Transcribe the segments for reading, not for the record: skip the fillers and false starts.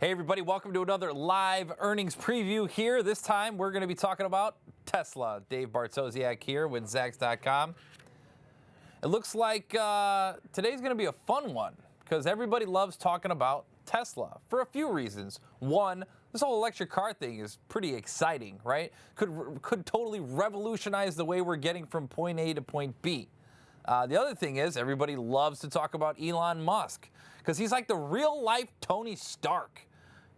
Hey everybody, welcome to another live earnings preview here. This time we're going to be talking about Tesla. Dave Bartosiak here with Zacks.com. It looks like today's going to be a fun one because everybody loves talking about Tesla for a few reasons. One, this whole electric car thing is pretty exciting, right? Could totally revolutionize the way we're getting from point A to point B. The other thing is everybody loves to talk about Elon Musk because he's like the real life Tony Stark.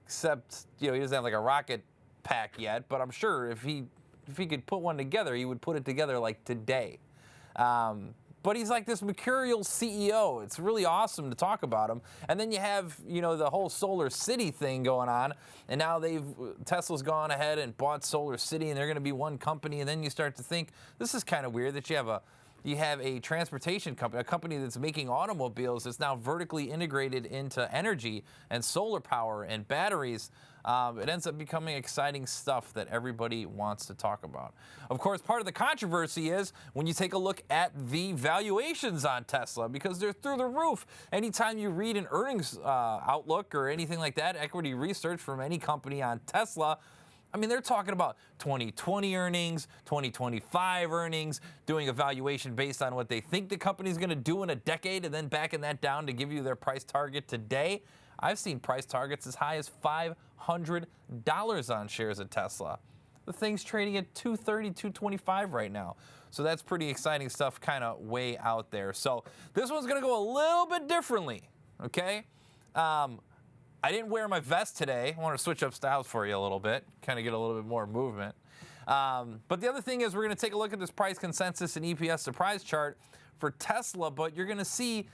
Except, he doesn't have like a rocket pack yet, but I'm sure if he could put one together, he would put it together like today. But he's like this mercurial CEO. It's really awesome to talk about him. And then you have, the whole Solar City thing going on. And now Tesla's gone ahead and bought Solar City, and they're going to be one company. And then you start to think, this is kind of weird that you have a transportation company, a company that's making automobiles that's now vertically integrated into energy and solar power and batteries. It ends up becoming exciting stuff that everybody wants to talk about. Of course, part of the controversy is when you take a look at the valuations on Tesla, because they're through the roof. Anytime you read an earnings outlook or anything like that, equity research from any company on Tesla, they're talking about 2020 earnings, 2025 earnings, doing a valuation based on what they think the company's going to do in a decade, and then backing that down to give you their price target today. I've seen price targets as high as $500 on shares of Tesla. The thing's trading at $230, $225 right now. So that's pretty exciting stuff, kind of way out there. So this one's going to go a little bit differently, okay? I didn't wear my vest today. I want to switch up styles for you a little bit, kind of get a little bit more movement. But the other thing is we're going to take a look at this price consensus and EPS surprise chart for Tesla, but you're going to see,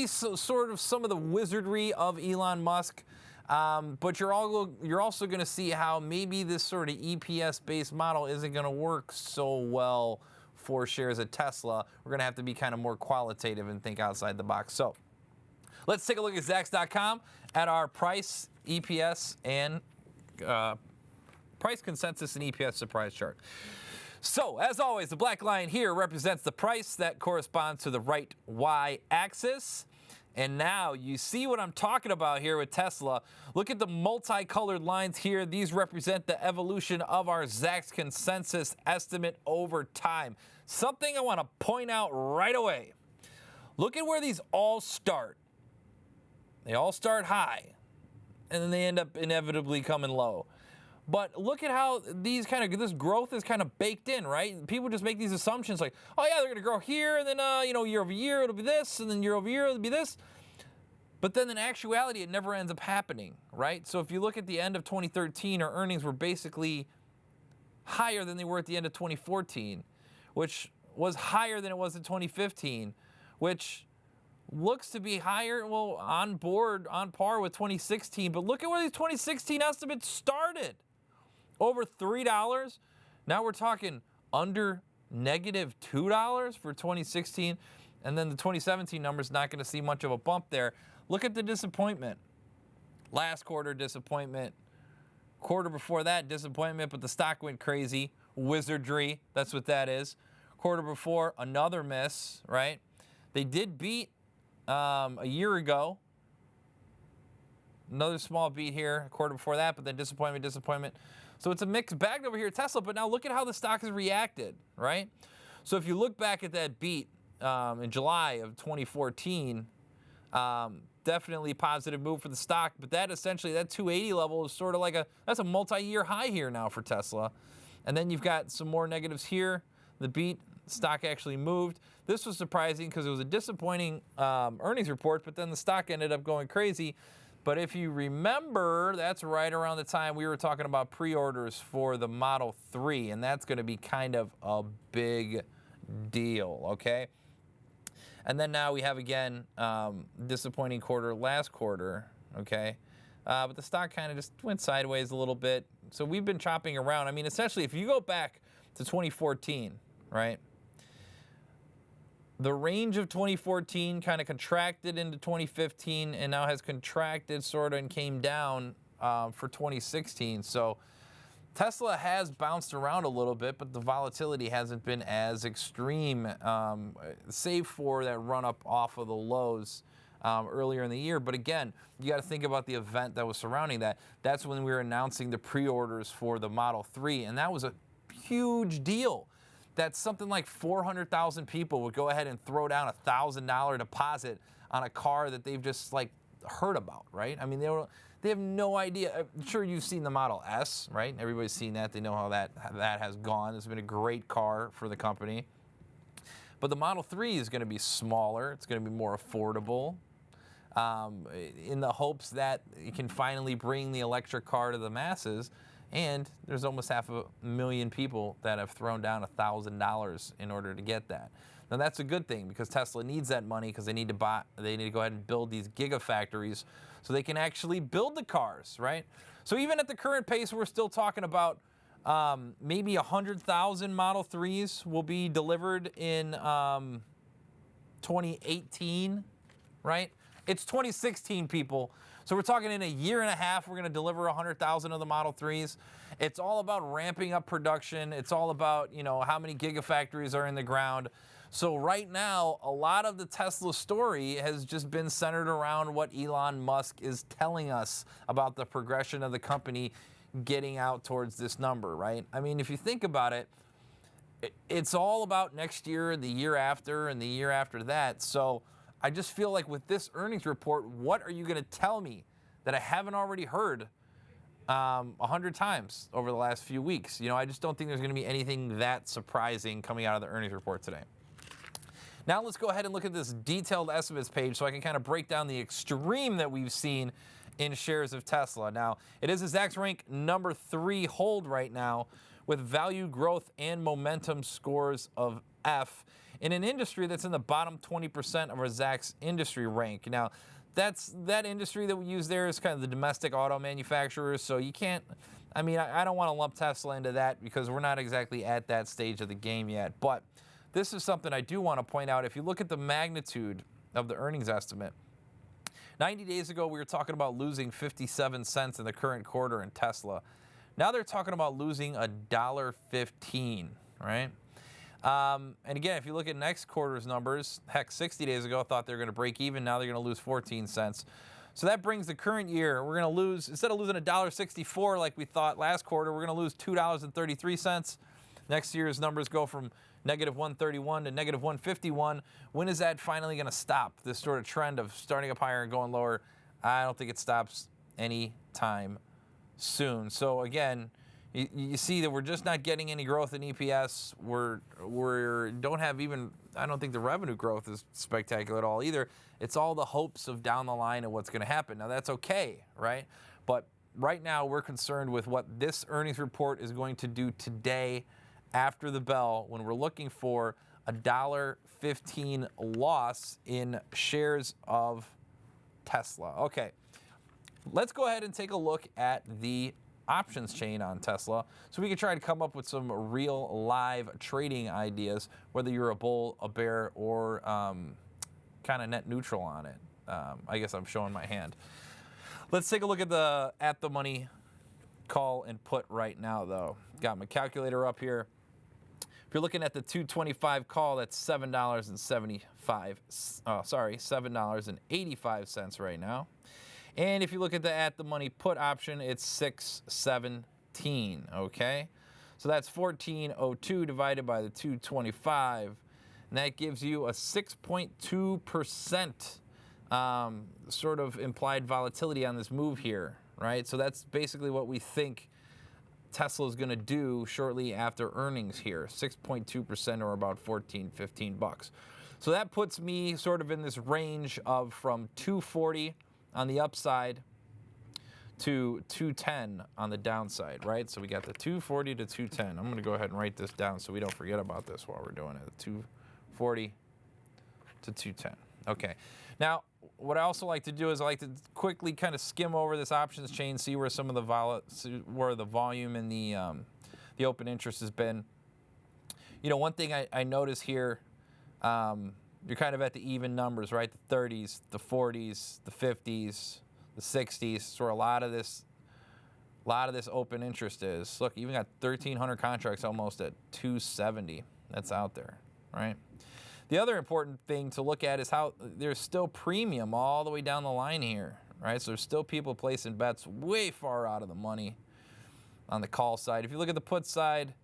sort of some of the wizardry of Elon Musk, but you're also going to see how maybe this sort of EPS-based model isn't going to work so well for shares of Tesla. We're going to have to be kind of more qualitative and think outside the box. So let's take a look at Zacks.com at our price, EPS, and price consensus and EPS surprise chart. So, as always, the black line here represents the price that corresponds to the right y-axis. And now you see what I'm talking about here with Tesla. Look at the multicolored lines here. These represent the evolution of our Zacks consensus estimate over time. Something I want to point out right away. Look at where these all start. They all start high, and then they end up inevitably coming low. But look at how this growth is kind of baked in, right? People just make these assumptions like, oh yeah, they're going to grow here, and then year over year it'll be this, and then year over year it'll be this. But then in actuality, it never ends up happening, right? So if you look at the end of 2013, our earnings were basically higher than they were at the end of 2014, which was higher than it was in 2015, which looks to be higher, on par with 2016. But look at where these 2016 estimates started. Over $3. Now we're talking under negative $2 for 2016. And then the 2017 number's not going to see much of a bump there. Look at the disappointment. Last quarter, disappointment. Quarter before that, disappointment, but the stock went crazy. Wizardry, that's what that is. Quarter before, another miss, right? They did beat a year ago. Another small beat here, a quarter before that, but then disappointment. So it's a mixed bag over here at Tesla, but now look at how the stock has reacted, right? So if you look back at that beat in July of 2014, definitely positive move for the stock, but that 280 level is sort of that's a multi-year high here now for Tesla. And then you've got some more negatives here. The beat, stock actually moved. This was surprising because it was a disappointing earnings report, but then the stock ended up going crazy. But if you remember, that's right around the time we were talking about pre-orders for the Model 3, and that's going to be kind of a big deal, okay? And then now we have, again, disappointing quarter last quarter, okay? But the stock kind of just went sideways a little bit. So we've been chopping around. Essentially, if you go back to 2014, right? The range of 2014 kind of contracted into 2015 and now has contracted sort of and came down for 2016. So Tesla has bounced around a little bit, but the volatility hasn't been as extreme, save for that run up off of the lows earlier in the year. But again, you got to think about the event that was surrounding that. That's when we were announcing the pre-orders for the Model 3, and that was a huge deal. That something like 400,000 people would go ahead and throw down a $1,000 deposit on a car that they've just like heard about, right? I mean, they have no idea. I'm sure you've seen the Model S, right? Everybody's seen that. They know how that has gone. It's been a great car for the company. But the Model 3 is going to be smaller. It's going to be more affordable, in the hopes that it can finally bring the electric car to the masses. And there's almost 500,000 people that have thrown down $1,000 in order to get that. Now that's a good thing because Tesla needs that money because they need to go ahead and build these gigafactories so they can actually build the cars, right? So even at the current pace, we're still talking about maybe 100,000 Model 3s will be delivered in 2018, right? It's 2016, people. So we're talking in a year and a half, we're going to deliver 100,000 of the Model 3s. It's all about ramping up production. It's all about, how many gigafactories are in the ground. So right now, a lot of the Tesla story has just been centered around what Elon Musk is telling us about the progression of the company getting out towards this number, right? I mean, if you think about it, it's all about next year, the year after, and the year after that. So I just feel like with this earnings report, what are you going to tell me that I haven't already heard 100 times over the last few weeks? I just don't think there's going to be anything that surprising coming out of the earnings report today. Now let's go ahead and look at this detailed estimates page so I can kind of break down the extreme that we've seen in shares of Tesla. Now, it is a Zacks rank number 3 hold right now with value, growth, and momentum scores of F in an industry that's in the bottom 20% of our Zacks industry rank. Now, that industry that we use there is kind of the domestic auto manufacturers, so you can't, I don't want to lump Tesla into that because we're not exactly at that stage of the game yet. But this is something I do want to point out. If you look at the magnitude of the earnings estimate, 90 days ago, we were talking about losing 57 cents in the current quarter in Tesla. Now they're talking about losing $1.15, right? And again, if you look at next quarter's numbers, heck, 60 days ago, I thought they were going to break even. Now they're going to lose 14 cents. So that brings the current year, we're going to lose, instead of losing $1.64 like we thought last quarter, we're going to lose $2.33. Next year's numbers go from negative 131 to negative 151. When is that finally going to stop, this sort of trend of starting up higher and going lower? I don't think it stops anytime soon. So again, you see that we're just not getting any growth in EPS. We don't have even, I don't think the revenue growth is spectacular at all either. It's all the hopes of down the line and what's going to happen. Now that's okay, right? But right now we're concerned with what this earnings report is going to do today after the bell when we're looking for $1.15 loss in shares of Tesla. Okay, let's go ahead and take a look at the options chain on Tesla so we can try to come up with some real live trading ideas, whether you're a bull, a bear, or kind of net neutral on it. I guess I'm showing my hand. Let's take a look at the money call and put right now, though. Got my calculator up here. If you're looking at the 225 call, that's $7.85 right now. And if you look at the at-the-money put option, it's 617, okay? So that's 1402 divided by the 225, and that gives you a 6.2% sort of implied volatility on this move here, right? So that's basically what we think Tesla is going to do shortly after earnings here, 6.2% or about 15 bucks. So that puts me sort of in this range of from 240 on the upside to 210 on the downside, right? So we got the 240 to 210. I'm going to go ahead and write this down so we don't forget about this while we're doing it. 240 to 210. Okay. Now, what I also like to do is I like to quickly kind of skim over this options chain, see where some of the volume and the open interest has been. One thing I notice here, you're kind of at the even numbers, right? The 30s, the 40s, the 50s, the 60s. So where a lot of this open interest is. Look, you even got 1,300 contracts almost at 270. That's out there, right? The other important thing to look at is how there's still premium all the way down the line here, right? So there's still people placing bets way far out of the money on the call side. If you look at the put side,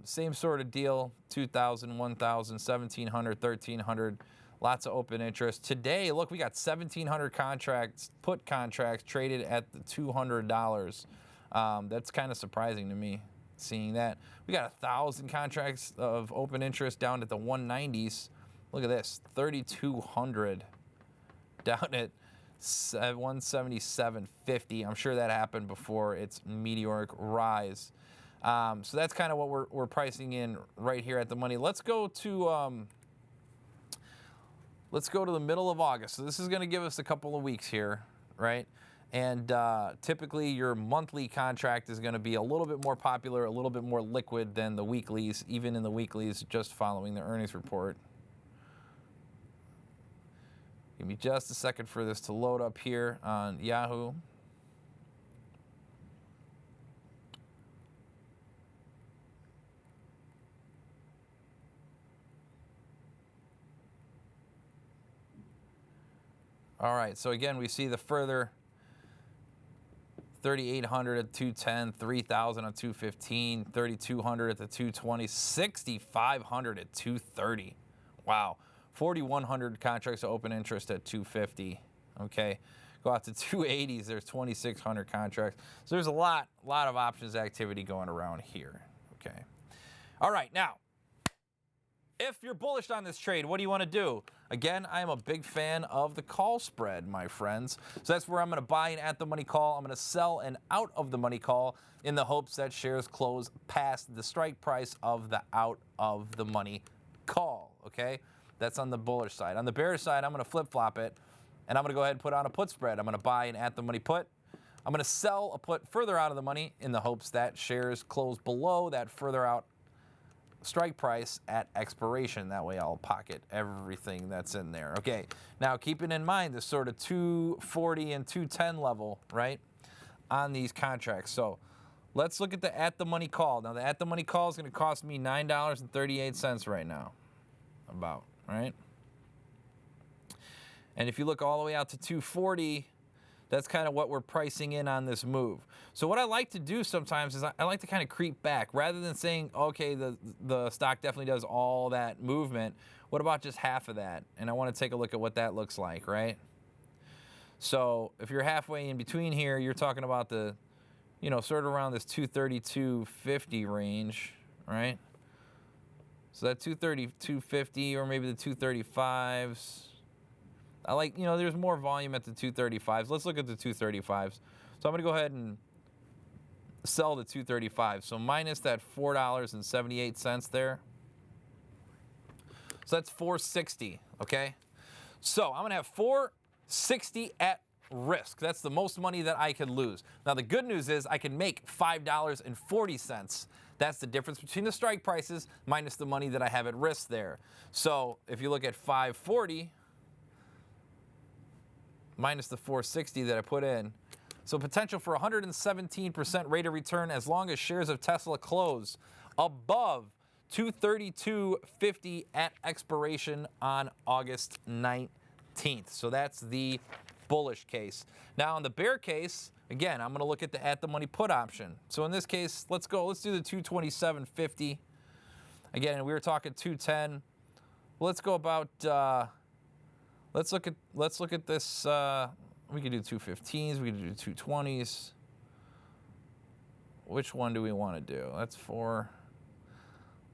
same sort of deal, 2,000, 1,000, 1,700, 1,300, lots of open interest. Today, look, we got 1,700 contracts, put contracts traded at the $200. That's kind of surprising to me, seeing that. We got 1,000 contracts of open interest down at the 190s. Look at this, 3,200 down at 177.50. I'm sure that happened before its meteoric rise. So that's kind of what we're pricing in right here at the money. Let's go to the middle of August. So this is going to give us a couple of weeks here, right? And typically your monthly contract is going to be a little bit more popular, a little bit more liquid than the weeklies, even in the weeklies just following the earnings report. Give me just a second for this to load up here on Yahoo. All right, so again, we see the further 3,800 at 210, 3,000 at 215, 3,200 at the 220, 6,500 at 230. Wow. 4,100 contracts of open interest at 250. Okay. Go out to 280s. There's 2,600 contracts. So there's a lot of options activity going around here. Okay. All right. Now, if you're bullish on this trade, what do you want to do? Again, I am a big fan of the call spread, my friends. So that's where I'm going to buy an at the money call. I'm going to sell an out of the money call in the hopes that shares close past the strike price of the out of the money call. Okay? That's on the bullish side. On the bearish side, I'm going to flip-flop it, and I'm going to go ahead and put on a put spread. I'm going to buy an at the money put. I'm going to sell a put further out of the money in the hopes that shares close below that further out strike price at expiration. That way I'll pocket everything that's in there. Okay, now keeping in mind the sort of 240 and 210 level, right, on these contracts. So let's look at the at the money call. Now the at the money call is going to cost me $9.38 right now, about, right? And if you look all the way out to 240, that's kind of what we're pricing in on this move. So what I like to do sometimes is I like to kind of creep back. Rather than saying, okay, the stock definitely does all that movement, what about just half of that? And I want to take a look at what that looks like, right? So if you're halfway in between here, you're talking about the, you know, sort of around this 232.50 range, right? So that 232.50 or maybe the 235s. I like, you know, there's more volume at the 235s. Let's look at the 235s. So I'm going to go ahead and sell the 235. So minus that $4.78 there. So that's $4.60, okay? So I'm going to have $4.60 at risk. That's the most money that I can lose. Now the good news is I can make $5.40. That's the difference between the strike prices minus the money that I have at risk there. So if you look at 540 minus the 460 that I put in. So potential for 117% rate of return as long as shares of Tesla close above 232.50 at expiration on August 19th. So that's the bullish case. Now in the bear case, again, I'm going to look at the at the money put option. So in this case, let's do the 227.50. Again, we were talking 210. Let's go about Let's look at this. We could do 215s. We could do 220s. Which one do we want to do? That's 4.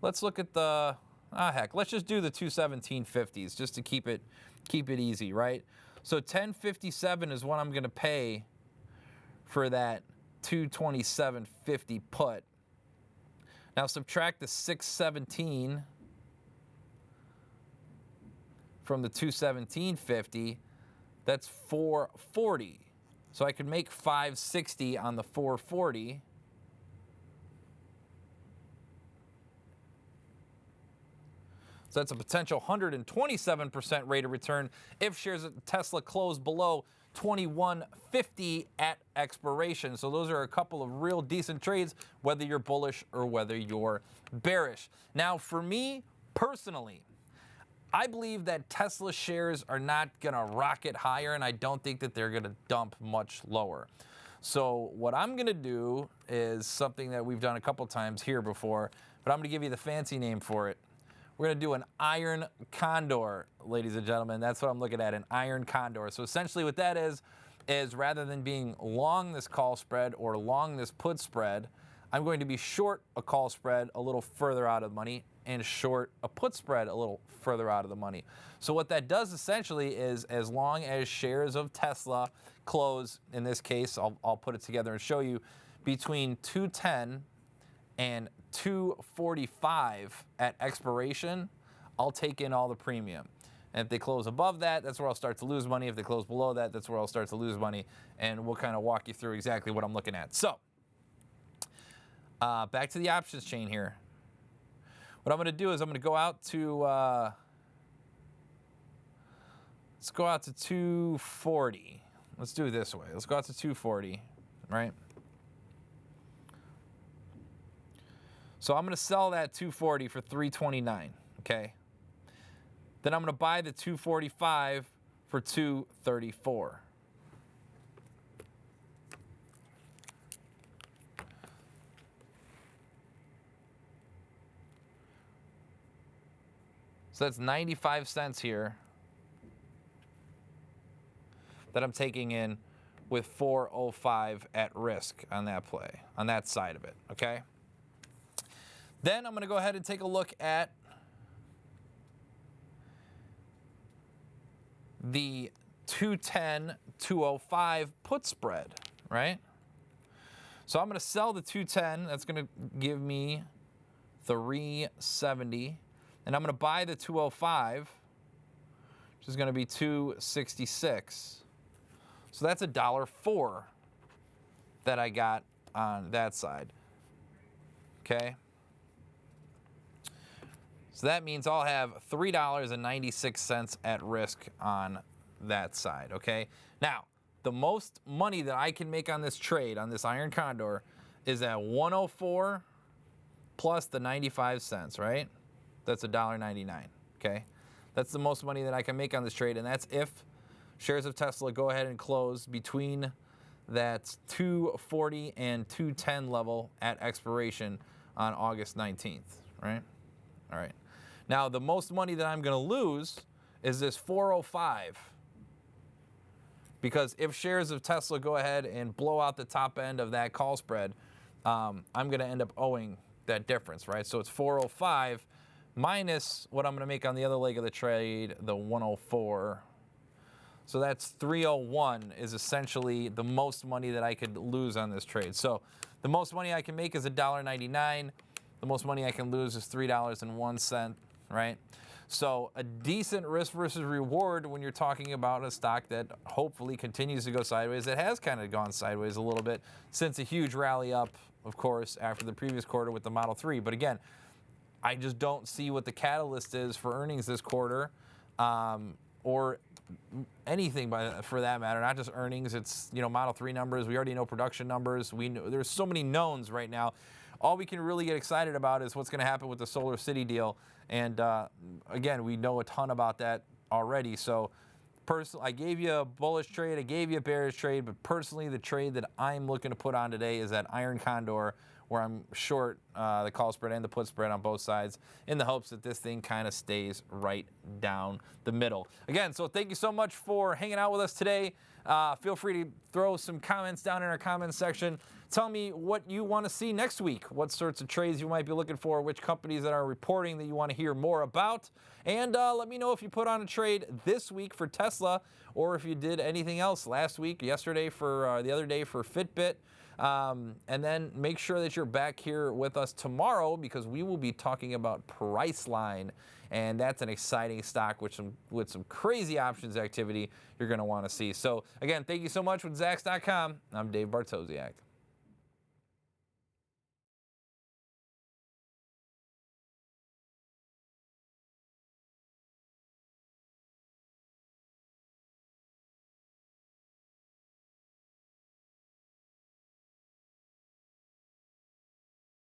Let's look at the. Heck, let's just do the 217.50s just to keep it easy, right? So 1057 is what I'm going to pay for that 227.50 put. Now subtract the 617 from the 217.50, that's 440. So I could make 560 on the 440. So that's a potential 127% rate of return if shares of Tesla close below 2150 at expiration. So those are a couple of real decent trades, whether you're bullish or whether you're bearish. Now, for me personally, I believe that Tesla shares are not going to rocket higher, and I don't think that they're going to dump much lower. So what I'm going to do is something that we've done a couple times here before, but I'm going to give you the fancy name for it. We're going to do an iron condor, ladies and gentlemen. That's what I'm looking at, an iron condor. So essentially what that is rather than being long this call spread or long this put spread, I'm going to be short a call spread a little further out of the money and short a put spread a little further out of the money. So what that does essentially is, as long as shares of Tesla close, in this case, I'll put it together and show you, between 210 and 245 at expiration, I'll take in all the premium. And if they close above that, that's where I'll start to lose money. If they close below that, that's where I'll start to lose money. And we'll kind of walk you through exactly what I'm looking at. So, back to the options chain here. What I'm going to do is I'm going to go out to, let's go out to 240. Let's do it this way. Let's go out to 240, right? So I'm going to sell that 240 for 329, okay? Then I'm going to buy the 245 for 234. So that's 95 cents here that I'm taking in with 405 at risk on that play, on that side of it, okay? Then I'm going to go ahead and take a look at the 210-205 put spread, right? So I'm going to sell the 210. That's going to give me 370. And I'm going to buy the 205, which is going to be 266. So that's $1.04 that I got on that side. Okay? So that means I'll have $3.96 at risk on that side, okay? Now, the most money that I can make on this trade, on this Iron Condor, is at 104 plus the 95 cents, right? That's $1.99, okay? That's the most money that I can make on this trade, and that's if shares of Tesla go ahead and close between that 240 and 210 level at expiration on August 19th, right? All right. Now, the most money that I'm going to lose is this 405, because if shares of Tesla go ahead and blow out the top end of that call spread, I'm going to end up owing that difference, right? So it's 405 minus what I'm going to make on the other leg of the trade, the 104. So that's 301 is essentially the most money that I could lose on this trade. So the most money I can make is $1.99. The most money I can lose is $3.01, right? So a decent risk versus reward when you're talking about a stock that hopefully continues to go sideways. It has kind of gone sideways a little bit since a huge rally up, of course, after the previous quarter with the Model 3. But again, I just don't see what the catalyst is for earnings this quarter, or anything for that matter, not just earnings. It's, you know, Model 3 numbers. We already know production numbers. We know there's so many knowns right now. All we can really get excited about is what's going to happen with the Solar City deal. And again, we know a ton about that already. So I gave you a bullish trade, I gave you a bearish trade, but personally the trade that I'm looking to put on today is that Iron Condor, where I'm short the call spread and the put spread on both sides in the hopes that this thing kind of stays right down the middle. Again, so thank you so much for hanging out with us today. Feel free to throw some comments down in our comments section. Tell me what you want to see next week, what sorts of trades you might be looking for, which companies that are reporting that you want to hear more about. And let me know if you put on a trade this week for Tesla, or if you did anything else last week, yesterday, for the other day for Fitbit. And then make sure that you're back here with us tomorrow, because we will be talking about Priceline, and that's an exciting stock with some crazy options activity you're going to want to see. So again, thank you so much with Zacks.com. I'm Dave Bartosiak.